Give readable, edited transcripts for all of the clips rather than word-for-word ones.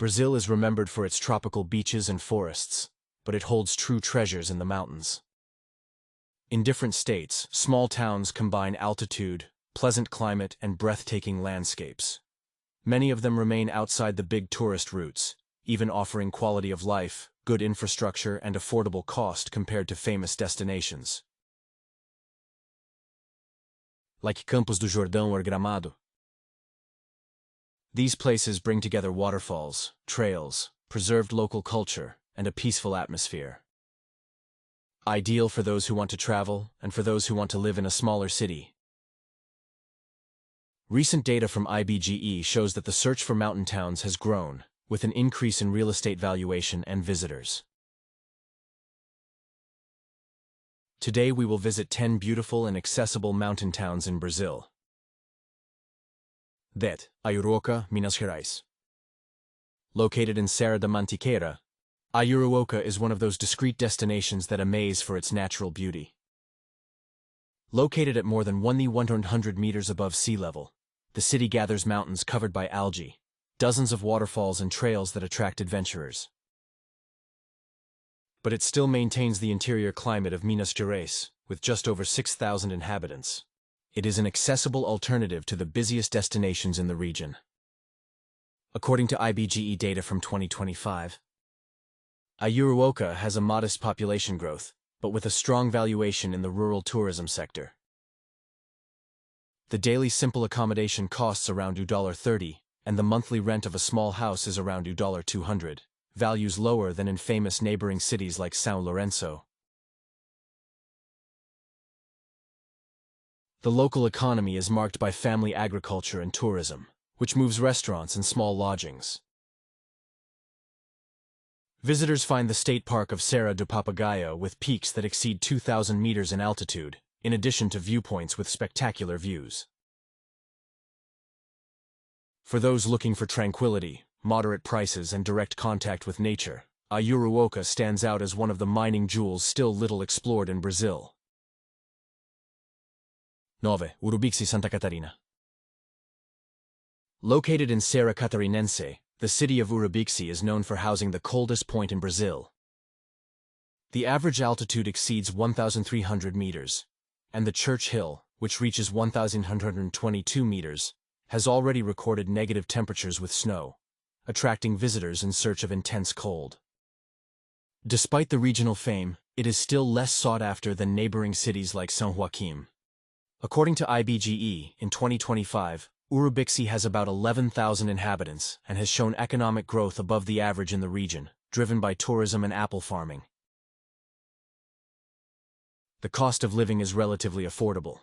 Brazil is remembered for its tropical beaches and forests, but it holds true treasures in the mountains. In different states, small towns combine altitude, pleasant climate, and breathtaking landscapes. Many of them remain outside the big tourist routes, even offering quality of life, good infrastructure, and affordable cost compared to famous destinations. Like Campos do Jordão or Gramado. These places bring together waterfalls, trails, preserved local culture, and a peaceful atmosphere. Ideal for those who want to travel and for those who want to live in a smaller city. Recent data from IBGE shows that the search for mountain towns has grown, with an increase in real estate valuation and visitors. Today we will visit 10 beautiful and accessible mountain towns in Brazil. Det, Ayuruoca, Minas Gerais. Located in Serra da Mantiqueira, Ayuruoca is one of those discreet destinations that amaze for its natural beauty. Located at more than 1,100 meters above sea level, the city gathers mountains covered by algae, dozens of waterfalls and trails that attract adventurers. But it still maintains the interior climate of Minas Gerais, with just over 6,000 inhabitants. It is an accessible alternative to the busiest destinations in the region. According to IBGE data from 2025, Ayuruoca has a modest population growth, but with a strong valuation in the rural tourism sector. The daily simple accommodation costs around $30, and the monthly rent of a small house is around $200, values lower than in famous neighboring cities like São Lourenço. The local economy is marked by family agriculture and tourism, which moves restaurants and small lodgings. Visitors find the state park of Serra do Papagaio with peaks that exceed 2,000 meters in altitude, in addition to viewpoints with spectacular views. For those looking for tranquility, moderate prices, and direct contact with nature, Ayuruoca stands out as one of the mining jewels still little explored in Brazil. 9. Urubixi, Santa Catarina. Located in Serra Catarinense, the city of Urubixi is known for housing the coldest point in Brazil. The average altitude exceeds 1,300 meters, and the Church Hill, which reaches 1,122 meters, has already recorded negative temperatures with snow, attracting visitors in search of intense cold. Despite the regional fame, it is still less sought after than neighboring cities like São Joaquim. According to IBGE, in 2025, Urubixi has about 11,000 inhabitants and has shown economic growth above the average in the region, driven by tourism and apple farming. The cost of living is relatively affordable.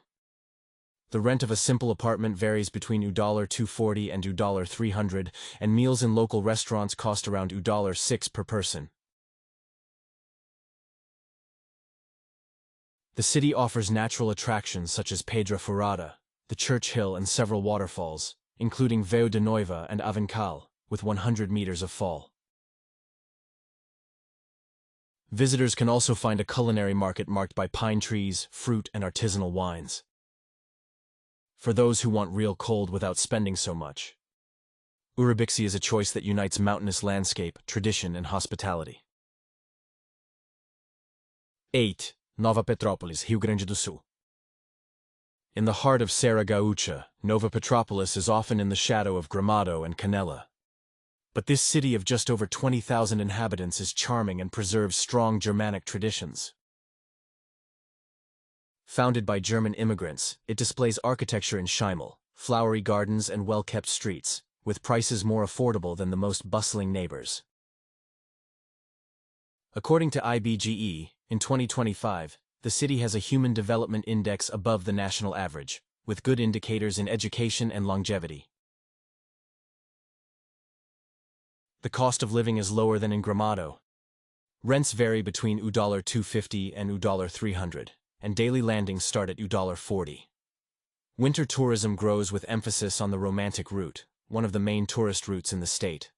The rent of a simple apartment varies between $240 and $300, and meals in local restaurants cost around $6 per person. The city offers natural attractions such as Pedra Furada, the Church Hill, and several waterfalls, including Veu de Noiva and Avencal, with 100 meters of fall. Visitors can also find a culinary market marked by pine trees, fruit, and artisanal wines. For those who want real cold without spending so much, Urubixi is a choice that unites mountainous landscape, tradition, and hospitality. 8. Nova Petrópolis, Rio Grande do Sul. In the heart of Serra Gaúcha, Nova Petrópolis is often in the shadow of Gramado and Canela. But this city of just over 20,000 inhabitants is charming and preserves strong Germanic traditions. Founded by German immigrants, it displays architecture in Schimmel, flowery gardens, and well-kept streets, with prices more affordable than the most bustling neighbors. According to IBGE, in 2025, the city has a Human Development Index above the national average, with good indicators in education and longevity. The cost of living is lower than in Gramado. Rents vary between $250 and $300, and daily landings start at $40. Winter tourism grows with emphasis on the romantic route, one of the main tourist routes in the state.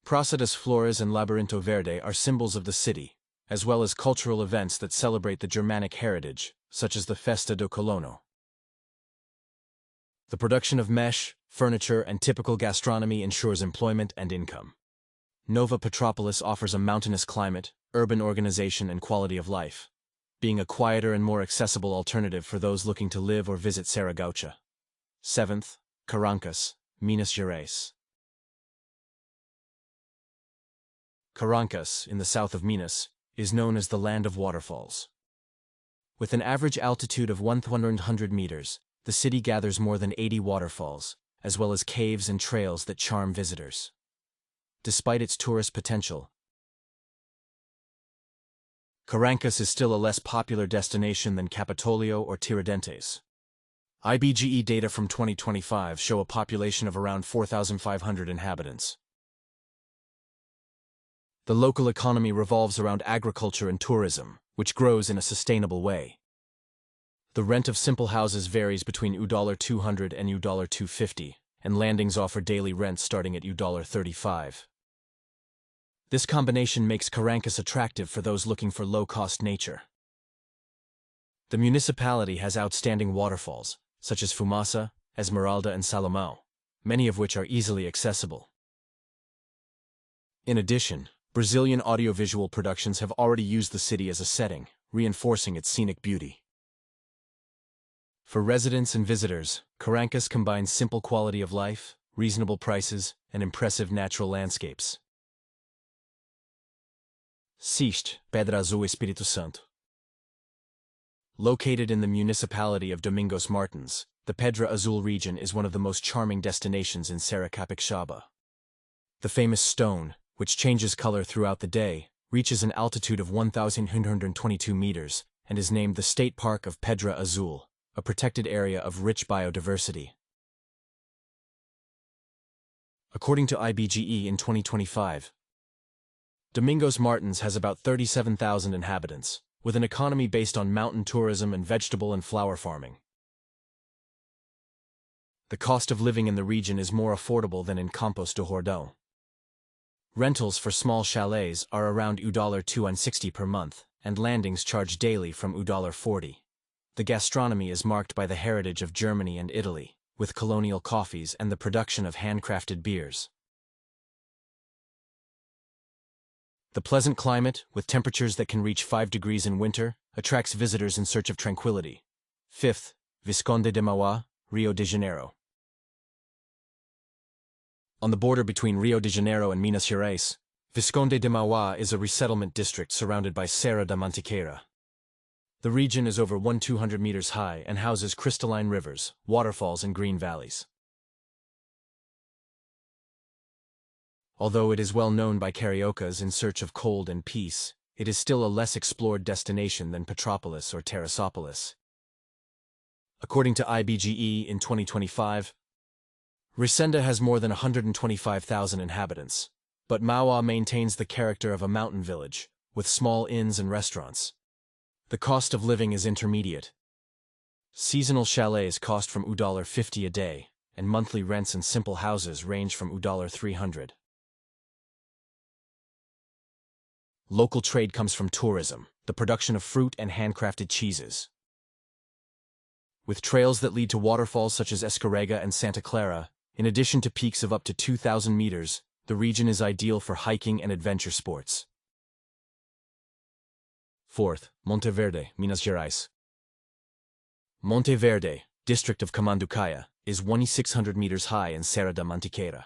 Praça das Flores and Labirinto Verde are symbols of the city, as well as cultural events that celebrate the Germanic heritage, such as the Festa do Colono. The production of mesh, furniture, and typical gastronomy ensures employment and income. Nova Petropolis offers a mountainous climate, urban organization, and quality of life, being a quieter and more accessible alternative for those looking to live or visit Saragossa. 7th, Caracas, Minas Gerais. Caracas, in the south of Minas, is known as the land of waterfalls. With an average altitude of 100 meters, the city gathers more than 80 waterfalls, as well as caves and trails that charm visitors. Despite its tourist potential, Caracas is still a less popular destination than Capitolio or Tiradentes. IBGE data from 2025 show a population of around 4,500 inhabitants. The local economy revolves around agriculture and tourism, which grows in a sustainable way. The rent of simple houses varies between $200 and $250, and landings offer daily rents starting at $35. This combination makes Caracas attractive for those looking for low-cost nature. The municipality has outstanding waterfalls, such as Fumaça, Esmeralda, and Salomão, many of which are easily accessible. In addition, Brazilian audiovisual productions have already used the city as a setting, reinforcing its scenic beauty. For residents and visitors, Caracas combines simple quality of life, reasonable prices, and impressive natural landscapes. Sixte, Pedra Azul, Espírito Santo. Located in the municipality of Domingos Martins, the Pedra Azul region is one of the most charming destinations in Serra Capixaba. The famous stone, which changes color throughout the day, reaches an altitude of 1,122 meters and is named the State Park of Pedra Azul, a protected area of rich biodiversity. According to IBGE in 2025, Domingos Martins has about 37,000 inhabitants, with an economy based on mountain tourism and vegetable and flower farming. The cost of living in the region is more affordable than in Campos do Jordão. Rentals for small chalets are around $260 per month, and landings charge daily from $40. The gastronomy is marked by the heritage of Germany and Italy, with colonial coffees and the production of handcrafted beers. The pleasant climate, with temperatures that can reach 5 degrees in winter, attracts visitors in search of tranquility. 5th, Visconde de Mauá, Rio de Janeiro. On the border between Rio de Janeiro and Minas Gerais, Visconde de Mauá is a resettlement district surrounded by Serra da Mantiqueira. The region is over 1,200 meters high and houses crystalline rivers, waterfalls, and green valleys. Although it is well known by cariocas in search of cold and peace, it is still a less explored destination than Petropolis or Teresópolis. According to IBGE in 2025, Resenda has more than 125,000 inhabitants, but Mauá maintains the character of a mountain village, with small inns and restaurants. The cost of living is intermediate. Seasonal chalets cost from $50 a day, and monthly rents in simple houses range from $300. Local trade comes from tourism, the production of fruit and handcrafted cheeses. With trails that lead to waterfalls such as Escorrega and Santa Clara, in addition to peaks of up to 2,000 meters, the region is ideal for hiking and adventure sports. 4th, Monte Verde, Minas Gerais. Monte Verde, district of Camanducaia, is 1,600 meters high in Serra da Mantiqueira.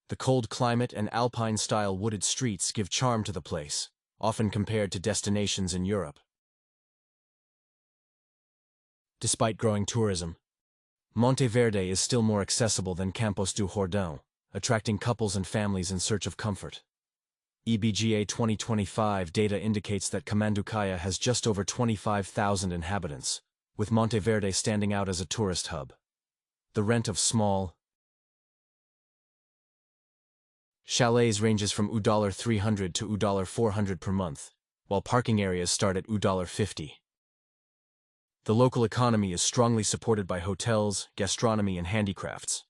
The cold climate and alpine-style wooded streets give charm to the place, often compared to destinations in Europe. Despite growing tourism, Monte Verde is still more accessible than Campos do Jordão, attracting couples and families in search of comfort. IBGE 2025 data indicates that Camanducaia has just over 25,000 inhabitants, with Monte Verde standing out as a tourist hub. The rent of small chalets ranges from $300 to $400 per month, while parking areas start at $50. The local economy is strongly supported by hotels, gastronomy, and handicrafts.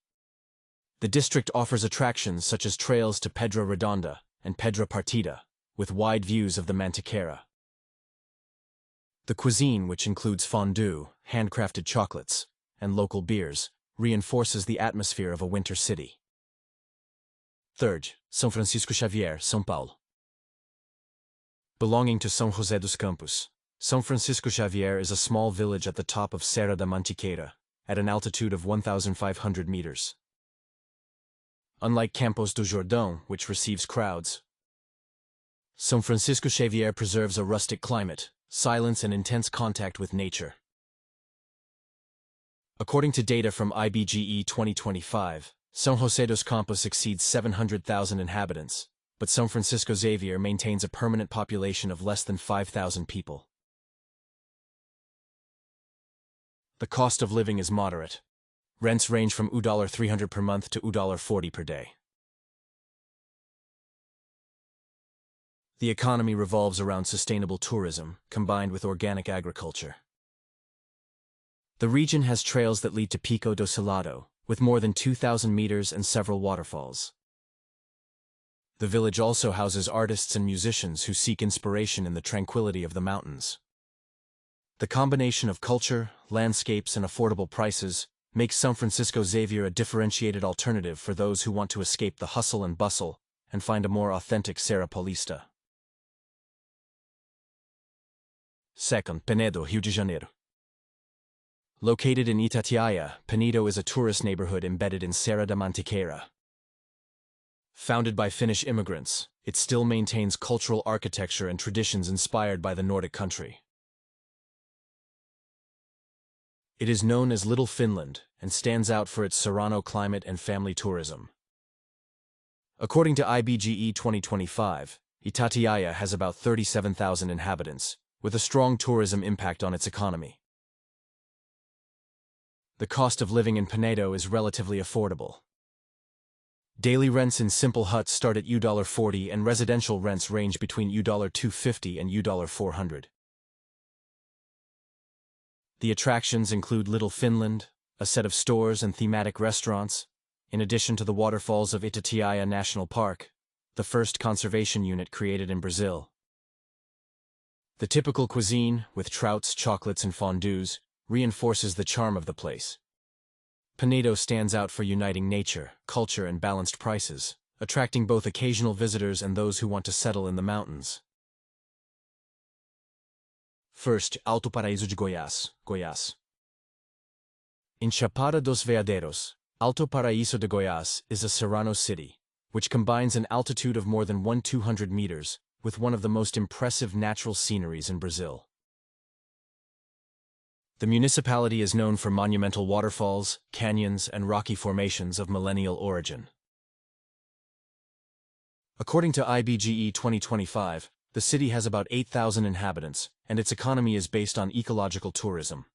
The district offers attractions such as trails to Pedra Redonda and Pedra Partida, with wide views of the Mantiqueira. The cuisine, which includes fondue, handcrafted chocolates, and local beers, reinforces the atmosphere of a winter city. Third, São Francisco Xavier, São Paulo. Belonging to São José dos Campos, São Francisco Xavier is a small village at the top of Serra da Mantiqueira, at an altitude of 1,500 meters. Unlike Campos do Jordão, which receives crowds, São Francisco Xavier preserves a rustic climate, silence and intense contact with nature. According to data from IBGE 2025, São José dos Campos exceeds 700,000 inhabitants, but São Francisco Xavier maintains a permanent population of less than 5,000 people. The cost of living is moderate. Rents range from $300 per month to $40 per day. The economy revolves around sustainable tourism, combined with organic agriculture. The region has trails that lead to Pico do Salado, with more than 2,000 meters and several waterfalls. The village also houses artists and musicians who seek inspiration in the tranquility of the mountains. The combination of culture, landscapes, and affordable prices makes São Francisco Xavier a differentiated alternative for those who want to escape the hustle and bustle and find a more authentic Serra Paulista. Second, Penedo, Rio de Janeiro. Located in Itatiaia, Penedo is a tourist neighborhood embedded in Serra da Mantiqueira. Founded by Finnish immigrants, it still maintains cultural architecture and traditions inspired by the Nordic country. It is known as Little Finland and stands out for its Serrano climate and family tourism. According to IBGE 2025, Itatiaia has about 37,000 inhabitants, with a strong tourism impact on its economy. The cost of living in Penedo is relatively affordable. Daily rents in simple huts start at $40 and residential rents range between $250 and $400. The attractions include Little Finland, a set of stores and thematic restaurants, in addition to the waterfalls of Itatiaia National Park, the first conservation unit created in Brazil. The typical cuisine, with trouts, chocolates, and fondues, reinforces the charm of the place. Penedo stands out for uniting nature, culture, and balanced prices, attracting both occasional visitors and those who want to settle in the mountains. First, Alto Paraíso de Goiás, Goiás. In Chapada dos Veadeiros, Alto Paraíso de Goiás is a Serrano city, which combines an altitude of more than 1,200 meters with one of the most impressive natural sceneries in Brazil. The municipality is known for monumental waterfalls, canyons, and rocky formations of millennial origin. According to IBGE 2025, the city has about 8,000 inhabitants, and its economy is based on ecological tourism.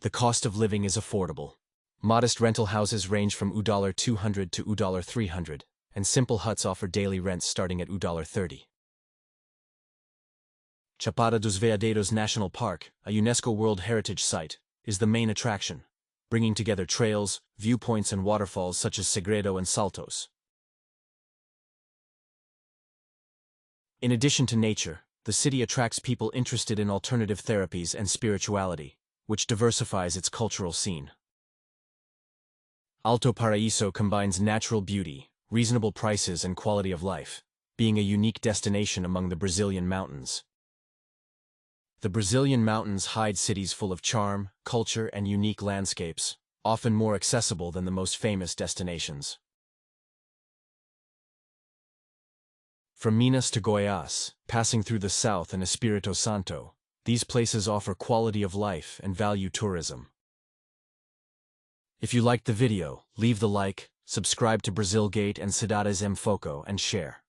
The cost of living is affordable. Modest rental houses range from $200 to $300, and simple huts offer daily rents starting at $30. Chapada dos Veadeiros National Park, a UNESCO World Heritage Site, is the main attraction, bringing together trails, viewpoints, and waterfalls such as Segredo and Saltos. In addition to nature, the city attracts people interested in alternative therapies and spirituality, which diversifies its cultural scene. Alto Paraíso combines natural beauty, reasonable prices, and quality of life, being a unique destination among the Brazilian mountains. The Brazilian mountains hide cities full of charm, culture, and unique landscapes, often more accessible than the most famous destinations. From Minas to Goiás, passing through the south and Espírito Santo, these places offer quality of life and value tourism. If you liked the video, leave the like, subscribe to Brazil Gate and Cidades em Foco, and share.